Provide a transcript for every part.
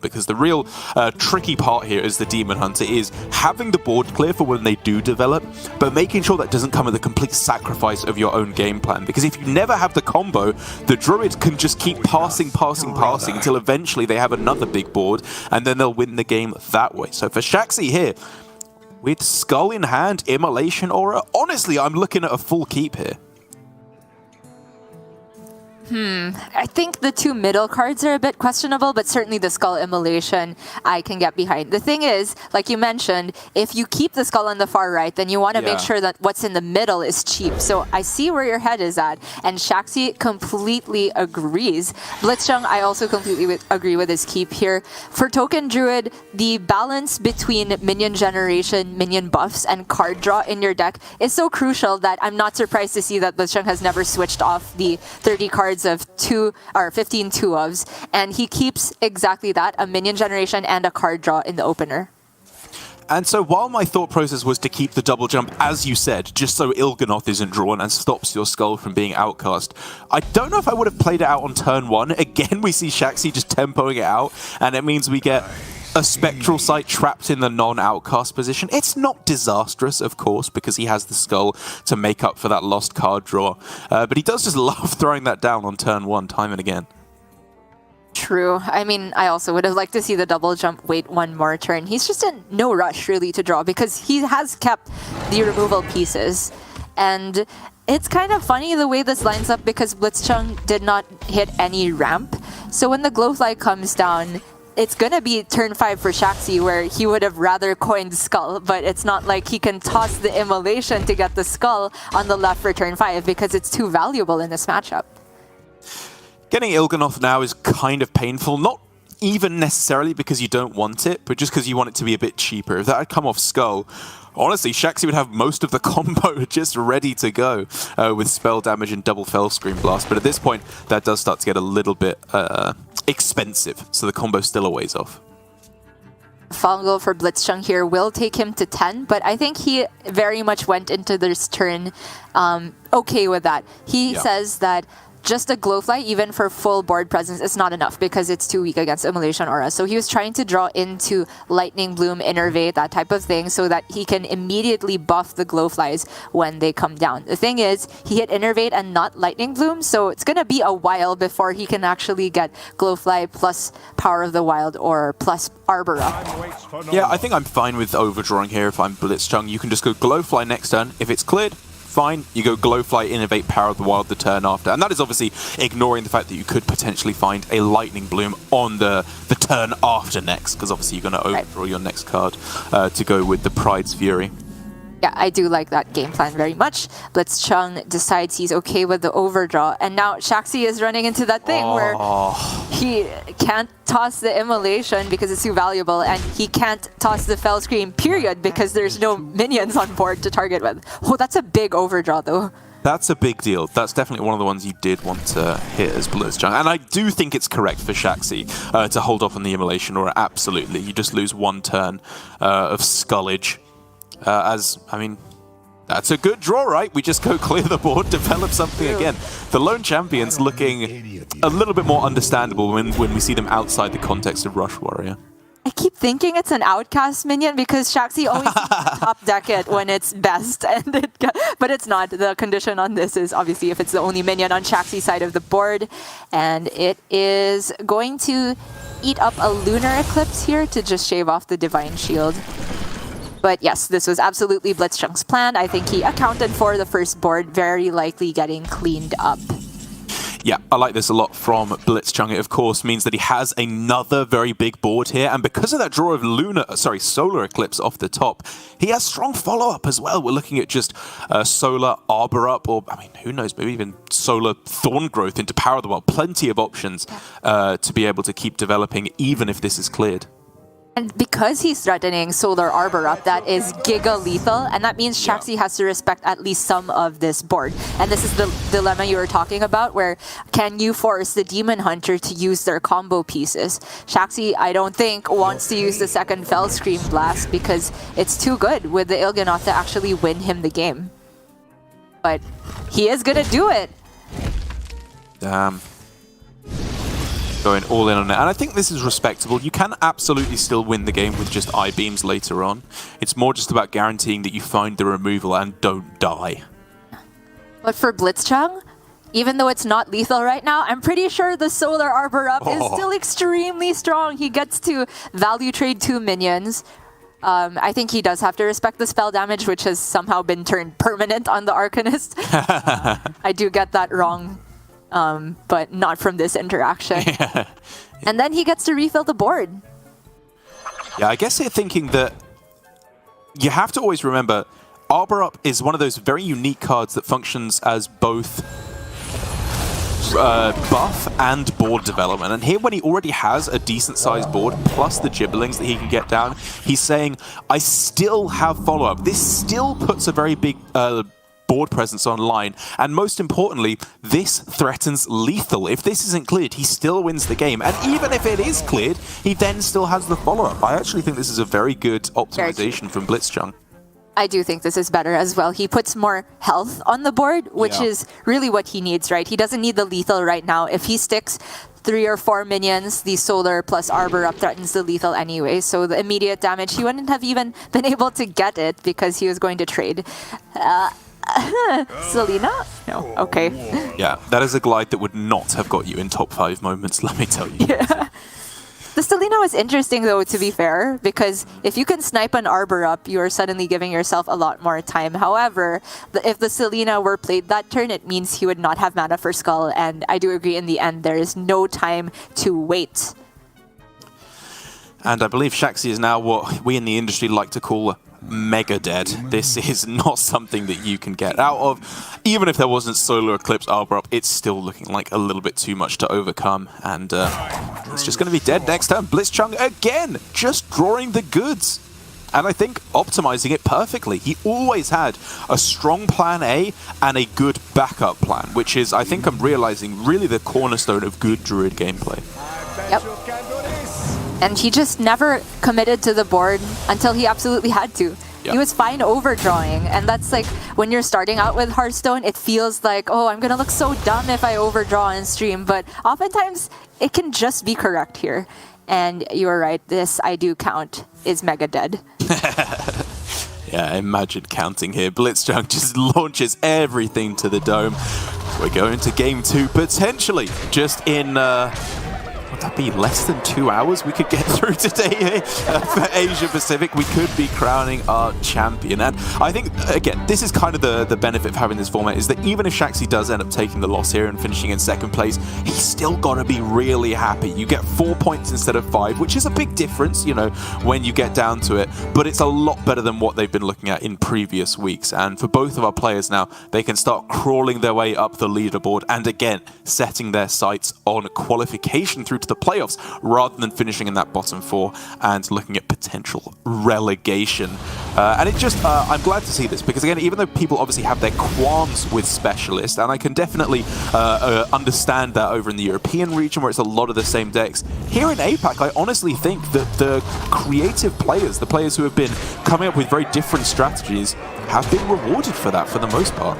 Because the real tricky part here as the Demon Hunter is having the board clear for when they do develop, but making sure that doesn't come at the complete sacrifice of your own game plan. Because if you never have the combo, the Druid can just keep passing until eventually they have another big board, and then they'll win the game that way. So for Shaxy here, with Skull in hand, Immolation Aura, honestly, I'm looking at a full keep here. I think the two middle cards are a bit questionable, but certainly the Skull Immolation I can get behind. The thing is, like you mentioned, if you keep the Skull on the far right, then you want to make sure that what's in the middle is cheap. So I see where your head is at, and Shaxy completely agrees. blitzchung, I also completely agree with his keep here. For Token Druid, the balance between minion generation, minion buffs, and card draw in your deck is so crucial that I'm not surprised to see that blitzchung has never switched off the 30 cards of 15 two-ofs, and he keeps exactly that, a minion generation and a card draw in the opener. And so while my thought process was to keep the double jump, as you said, just so Il'gynoth isn't drawn and stops your Skull from being outcast, I don't know if I would have played it out on turn 1. Again, we see Shaxy just tempoing it out, and it means we get a Spectral Sight trapped in the non-outcast position. It's not disastrous, of course, because he has the Skull to make up for that lost card draw. But he does just love throwing that down on turn 1 time and again. True. I mean, I also would have liked to see the double jump wait one more turn. He's just in no rush, really, to draw, because he has kept the removal pieces. And it's kind of funny the way this lines up, because blitzchung did not hit any ramp. So when the Glowfly comes down, it's going to be turn 5 for Shaxy, where he would have rather coined Skull, but it's not like he can toss the Immolation to get the Skull on the left for turn 5, because it's too valuable in this matchup. Getting Il'gynoth now is kind of painful, not even necessarily because you don't want it, but just because you want it to be a bit cheaper. If that had come off Skull, honestly, Shaxy would have most of the combo just ready to go with spell damage and double Fell Scream Blast. But at this point, that does start to get a little bit expensive, so the combo's still a ways off. Fungal for blitzchung here will take him to 10, but I think he very much went into this turn okay with that. He says that just a Glowfly, even for full board presence, is not enough because it's too weak against Immolation Aura. So he was trying to draw into Lightning Bloom, Innervate, that type of thing, so that he can immediately buff the Glowflies when they come down. The thing is, he hit Innervate and not Lightning Bloom, so it's going to be a while before he can actually get Glowfly plus Power of the Wild or plus Arbor up. Yeah, I think I'm fine with overdrawing here if I'm blitzchung. You can just go Glowfly next turn. If it's cleared, fine, you go Glowfly, Innovate, Power of the Wild the turn after. And that is obviously ignoring the fact that you could potentially find a Lightning Bloom on the turn after next, because obviously you're going to overdraw your next card to go with the Pride's Fury. Yeah, I do like that game plan very much. blitzchung decides he's okay with the overdraw, and now Shaxy is running into that thing where he can't toss the Immolation because it's too valuable, and he can't toss the Fell Scream, period, because there's no minions on board to target with. Oh, that's a big overdraw, though. That's a big deal. That's definitely one of the ones you did want to hit as blitzchung. And I do think it's correct for Shaxy to hold off on the Immolation, or absolutely. You just lose one turn of Skullage. I mean, that's a good draw, right? We just go clear the board, develop something again. The lone champion's looking a little bit more understandable when we see them outside the context of Rush Warrior. I keep thinking it's an outcast minion because Shaxy always top deck it when it's best, but it's not. The condition on this is obviously if it's the only minion on Shaxy's side of the board, and it is going to eat up a Lunar Eclipse here to just shave off the Divine Shield. But yes, this was absolutely blitzchung's plan. I think he accounted for the first board very likely getting cleaned up. Yeah, I like this a lot from blitzchung. It, of course, means that he has another very big board here. And because of that draw of Solar Eclipse off the top, he has strong follow-up as well. We're looking at just Solar Arbor up, or, I mean, who knows, maybe even Solar Thorn Growth into Power of the Wild. Plenty of options to be able to keep developing, even if this is cleared. And because he's threatening Solar Arbor up, that is giga lethal, and that means Shaxy has to respect at least some of this board. And this is the dilemma you were talking about, where can you force the Demon Hunter to use their combo pieces? Shaxy, I don't think, wants to use the second Fell Scream Blast because it's too good with the Il'gynoth to actually win him the game. But he is gonna do it. Damn. Going all in on it. And I think this is respectable. You can absolutely still win the game with just I-beams later on. It's more just about guaranteeing that you find the removal and don't die. But for blitzchung, even though it's not lethal right now, I'm pretty sure the Solar Arbor up is still extremely strong. He gets to value trade 2 minions. I think he does have to respect the spell damage, which has somehow been turned permanent on the Arcanist. I do get that wrong. But not from this interaction. Yeah. And then he gets to refill the board. Yeah, I guess they're thinking that you have to always remember Arbor Up is one of those very unique cards that functions as both buff and board development. And here, when he already has a decent-sized board, plus the gibberlings that he can get down, he's saying, I still have follow-up. This still puts a very big board presence online, and most importantly, this threatens lethal. If this isn't cleared, he still wins the game, and even if it is cleared, he then still has the follow-up. I actually think this is a very good optimization from blitzchung. I do think this is better as well. He puts more health on the board, which is really what he needs, right? He doesn't need the lethal right now. If he sticks 3 or 4 minions, the Solar plus Arbor up threatens the lethal anyway, so the immediate damage, he wouldn't have even been able to get it because he was going to trade. Selena? No. Okay. Yeah, that is a glide that would not have got you in top 5 moments, let me tell you. Yeah. The Selena was interesting, though, to be fair, because if you can snipe an Arbor up, you are suddenly giving yourself a lot more time. However, if the Selena were played that turn, it means he would not have mana for Skull, and I do agree in the end, there is no time to wait. And I believe Shaxy is now what we in the industry like to call mega dead. This is not something that you can get out of. Even if there wasn't Solar Eclipse Arbor up, it's still looking like a little bit too much to overcome. And it's just going to be dead next turn. blitzchung again, just drawing the goods. And I think optimizing it perfectly. He always had a strong plan A and a good backup plan, which is, I think I'm realizing, really the cornerstone of good Druid gameplay. Yep. And he just never committed to the board until he absolutely had to. Yep. He was fine overdrawing, and that's like, when you're starting out with Hearthstone, it feels like, oh, I'm gonna look so dumb if I overdraw on stream, but oftentimes it can just be correct here. And you're right, this I do count is mega dead. Yeah, imagine counting here. blitzchung just launches everything to the dome. We're going to game 2, potentially just in... would that be less than 2 hours we could get through today here for Asia Pacific? We could be crowning our champion. And I think, again, this is kind of the benefit of having this format, is that even if Shaxy does end up taking the loss here and finishing in 2nd place, he's still got to be really happy. You get 4 points instead of 5, which is a big difference, you know, when you get down to it. But it's a lot better than what they've been looking at in previous weeks. And for both of our players now, they can start crawling their way up the leaderboard and, again, setting their sights on qualification through to the playoffs rather than finishing in that bottom 4 and looking at potential relegation. And it just, I'm glad to see this because, again, even though people obviously have their qualms with Specialist, and I can definitely understand that over in the European region where it's a lot of the same decks, here in APAC, I honestly think that the creative players, the players who have been coming up with very different strategies, have been rewarded for that for the most part.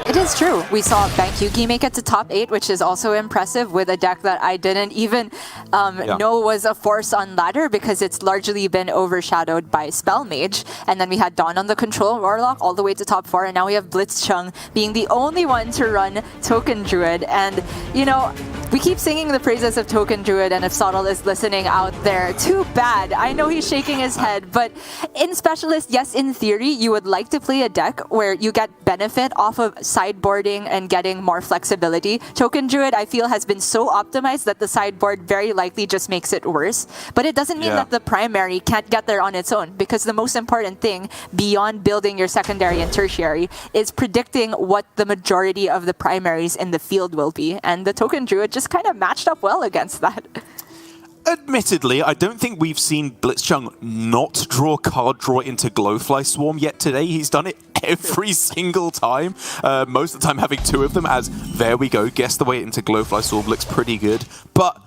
It is true. We saw Bank Yugi make it to top 8, which is also impressive with a deck that I didn't even know was a force on ladder because it's largely been overshadowed by Spell Mage. And then we had Dawn on the Control Warlock all the way to top 4, and now we have blitzchung being the only one to run Token Druid. And, you know, we keep singing the praises of Token Druid, and if Sottle is listening out there, too bad. I know he's shaking his head, but in Specialist, yes, in theory, you would like to play a deck where you get benefit off of sideboarding and getting more flexibility. Token Druid, I feel, has been so optimized that the sideboard very likely just makes it worse. But it doesn't mean that the primary can't get there on its own, because the most important thing, beyond building your secondary and tertiary, is predicting what the majority of the primaries in the field will be. And the Token Druid just kind of matched up well against that. Admittedly, I don't think we've seen blitzchung not draw card draw into Glowfly Swarm yet today. He's done it every single time, most of the time having 2 of them, as there we go, guess the way into Glowfly Swarm looks pretty good, but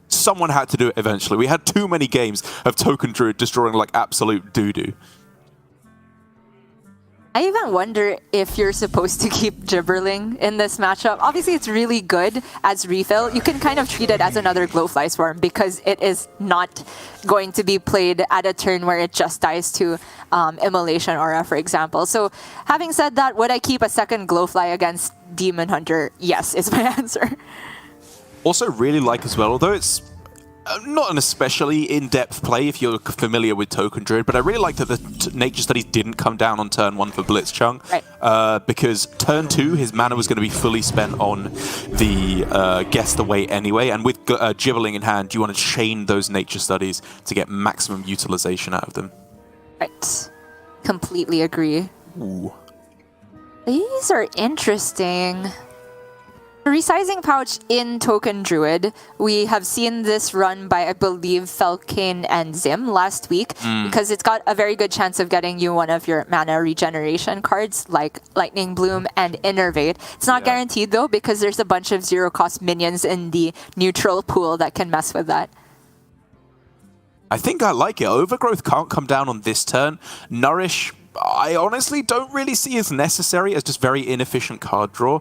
someone had to do it eventually. We had too many games of Token Druid destroying like absolute doo-doo. I even wonder if you're supposed to keep Gibberling in this matchup. Obviously, it's really good as refill. You can kind of treat it as another Glowfly Swarm because it is not going to be played at a turn where it just dies to Immolation Aura, for example. So having said that, would I keep a second Glowfly against Demon Hunter? Yes, is my answer. Also really like as well, although it's not an especially in-depth play if you're familiar with Token Druid, but I really like that the Nature Studies didn't come down on turn 1 for blitzchung, right. Because turn 2 his mana was going to be fully spent on the Guess the Way anyway, and with Gibberling in hand, you want to chain those Nature Studies to get maximum utilization out of them. Right. Completely agree. Ooh. These are interesting. Resizing Pouch in Token Druid, we have seen this run by, I believe, Felkane and Zim last week, because it's got a very good chance of getting you one of your mana regeneration cards, like Lightning Bloom and Innervate. It's not guaranteed, though, because there's a bunch of zero-cost minions in the neutral pool that can mess with that. I think I like it. Overgrowth can't come down on this turn. Nourish, I honestly don't really see as necessary as just very inefficient card draw.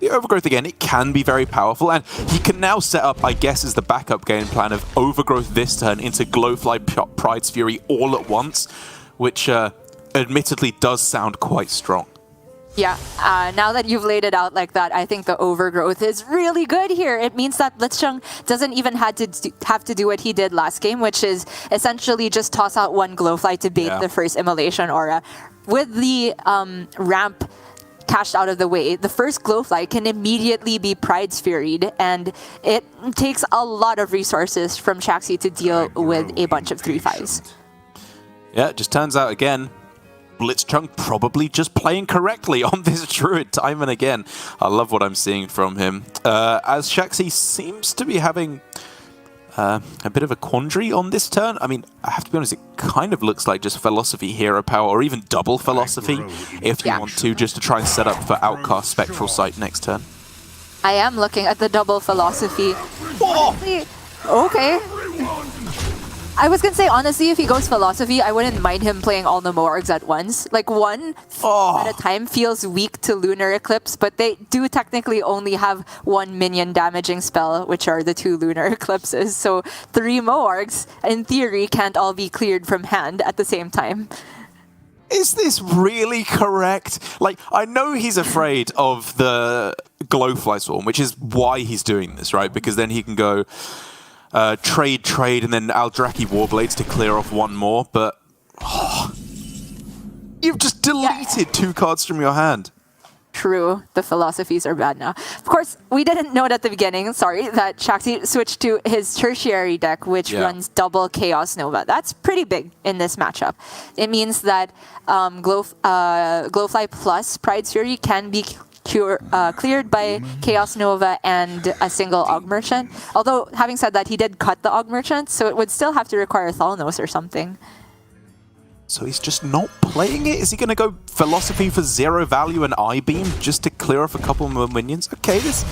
The Overgrowth, again, it can be very powerful, and he can now set up, I guess, as the backup game plan of Overgrowth this turn into Glowfly Pride's Fury all at once, which admittedly does sound quite strong. Yeah, now that you've laid it out like that, I think the Overgrowth is really good here. It means that blitzchung doesn't even have to do what he did last game, which is essentially just toss out one Glowfly to bait the first Immolation Aura. With the ramp cashed out of the way, the first Glowfly can immediately be Pride's Furied, and it takes a lot of resources from Shaxy to deal with a bunch of 3/5s. Yeah, it just turns out, again, blitzchung probably just playing correctly on this Druid time and again. I love what I'm seeing from him. As Shaxy seems to be having a bit of a quandary on this turn. I mean, I have to be honest, it kind of looks like just Philosophy, Hero Power, or even double Philosophy if you want to, just to try and set up for Outcast Spectral Sight next turn. I am looking at the double Philosophy. Oh! Okay. I was gonna say, honestly, if he goes Philosophy, I wouldn't mind him playing all the Moargs at once. Like, one at a time feels weak to Lunar Eclipse, but they do technically only have one minion damaging spell, which are the 2 Lunar Eclipses. So 3 Moargs, in theory, can't all be cleared from hand at the same time. Is this really correct? Like, I know he's afraid of the Glowfly Swarm, which is why he's doing this, right? Because then he can go trade, and then Aldraki Warblades to clear off one more, but you've just deleted 2 cards from your hand. True, the Philosophies are bad now. Of course, we didn't note at the beginning, sorry, that Shaxy switched to his tertiary deck, which runs double Chaos Nova. That's pretty big in this matchup. It means that Glowfly plus Pride's Fury can be cleared by Chaos Nova and a single Og Merchant. Although, having said that, he did cut the Og Merchant, so it would still have to require Thalnos or something. So he's just not playing it? Is he going to go Philosophy for 0 value and I-Beam just to clear off a couple more minions? Okay, this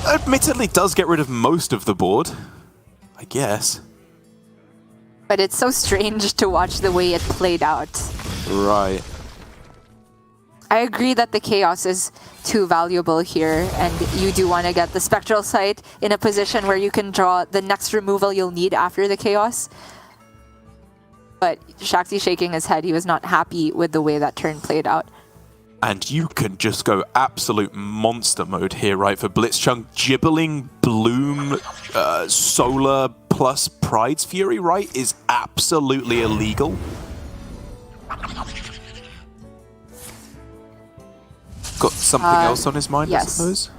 admittedly does get rid of most of the board, I guess. But it's so strange to watch the way it played out. Right. I agree that the Chaos is too valuable here, and you do want to get the Spectral Sight in a position where you can draw the next removal you'll need after the Chaos. But Shaxy shaking his head, he was not happy with the way that turn played out. And you can just go absolute monster mode here, right? For blitzchung, Gibberling, Bloom, Solar plus Pride's Fury, right, is absolutely illegal. Got something else on his mind, yes. I suppose?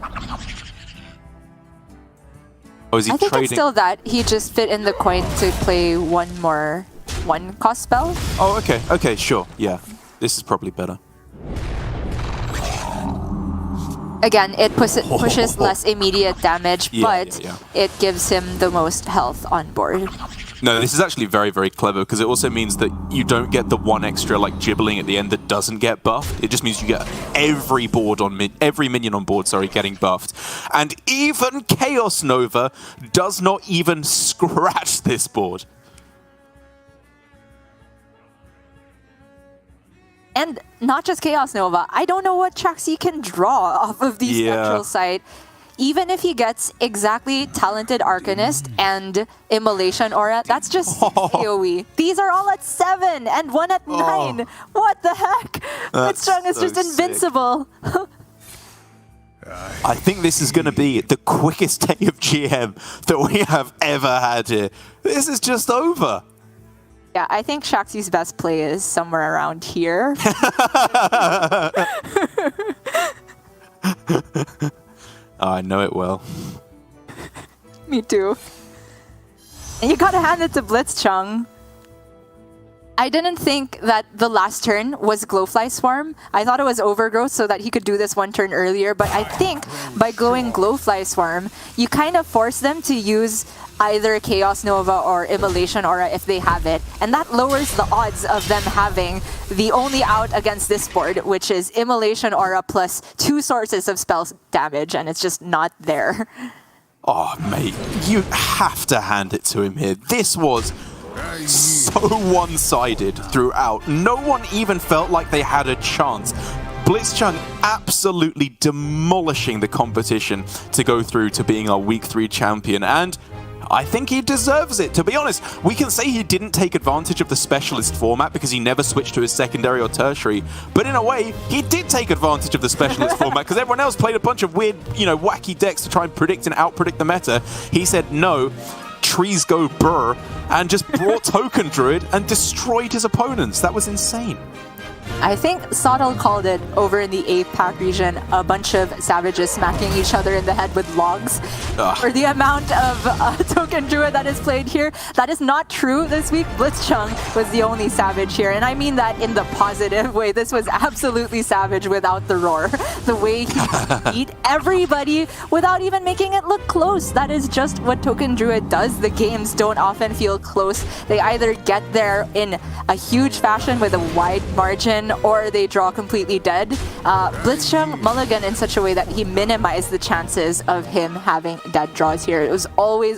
Or is he I think trading? it's still that. He just fit in the coin to play one more one-cost spell. Oh, okay. Okay, sure. Yeah. This is probably better. Again, it pushes less immediate damage, but it gives him the most health on board. No, this is actually very, very clever, because it also means that you don't get the one extra, like, Gibberling at the end that doesn't get buffed. It just means you get every minion on board, sorry, getting buffed. And even Chaos Nova does not even scratch this board. And not just Chaos Nova. I don't know what Shaxy can draw off of the Spectral Sight. Even if he gets exactly Talented Arcanist and Immolation Aura, that's just AoE. These are all at 7 and 1 at 9. What the heck? Blitzchung is just invincible. I think this is going to be the quickest day of GM that we have ever had here. This is just over. Yeah, I think Shaxy's best play is somewhere around here. I know it well. Me too. And you gotta hand it to Blitzchung. I didn't think that the last turn was Glowfly Swarm. I thought it was Overgrowth so that he could do this one turn earlier, but I think by going Glowfly Swarm, you kind of force them to use either Chaos Nova or Immolation Aura if they have it, and that lowers the odds of them having the only out against this board, which is Immolation Aura plus 2 sources of spell damage, and it's just not there. Oh, mate, you have to hand it to him here. This was so one-sided throughout. No one even felt like they had a chance. Blitzchung absolutely demolishing the competition to go through to being our Week 3 champion, and I think he deserves it. To be honest, we can say he didn't take advantage of the specialist format because he never switched to his secondary or tertiary, but in a way, he did take advantage of the specialist format because everyone else played a bunch of weird, wacky decks to try and predict and out-predict the meta. He said, no, trees go brr, and just brought Token Druid and destroyed his opponents. That was insane. I think Sottle called it over in the 8th pack region, a bunch of savages smacking each other in the head with logs. For the amount of Token Druid that is played here, that is not true this week. Blitzchung was the only savage here, and I mean that in the positive way. This was absolutely savage without the roar. The way he beat everybody without even making it look close. That is just what Token Druid does. The games don't often feel close. They either get there in a huge fashion with a wide margin, or they draw completely dead. Blitzchung mulligan in such a way that he minimized the chances of him having dead draws here. It was always